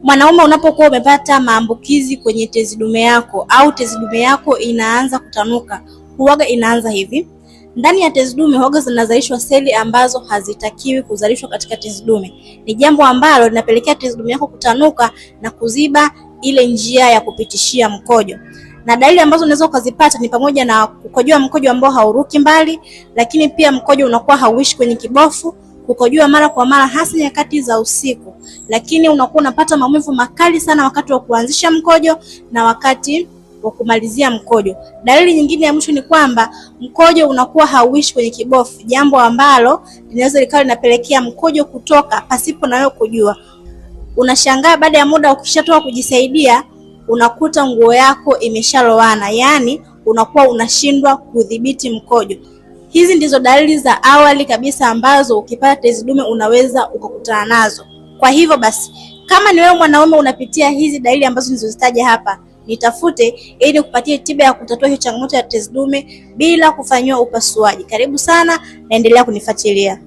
Mwanaume, unapokuwa umepata maambukizi kwenye tezi dume yako au tezi dume yako inaanza kutanuka, huwaga inaanza hivi. Ndani ya tezi dume huwaga zinazalishwa seli ambazo hazitakiwi kuzalishwa katika tezi dume. Ni jambo ambalo linapelekea tezi dume yako kutanuka na kuziba ile njia ya kupitishia mkojo. Na dalili ambazo unaweza ukazipata ni pamoja na kukojoa mkojo ambao hauruki mbali, lakini pia mkojo unakuwa hauishi kwenye kibofu, kukojoa mara kwa mara hasa nyakati za usiku, lakini unakuwa unapata maumivu makali sana wakati wa kuanzisha mkojo na wakati wa kumalizia mkojo. Dalili nyingine ya mwisho ni kwamba mkojo unakuwa hauishi kwenye kibofu, jambo ambalo linaweza likawa linapelekea mkojo kutoka pasipo na wewe kujua. Unashangaa baada ya muda ukishatoka kujisaidia unakuta nguo yako imeshalowana, yani unakuwa unashindwa kudhibiti mkojo. Hizi ndizo dalili za awali kabisa ambazo ukipata tezi dume unaweza ukakutana nazo. Kwa hivyo basi, kama ni wewe mwanaume unapitia hizi dalili ambazo nilizozitaja hapa, nitafute ili kupatia tiba ya kutatua hiyo changamoto ya tezi dume bila kufanyiwa upasuaji. Karibu sana, naendelea kunifuatilia.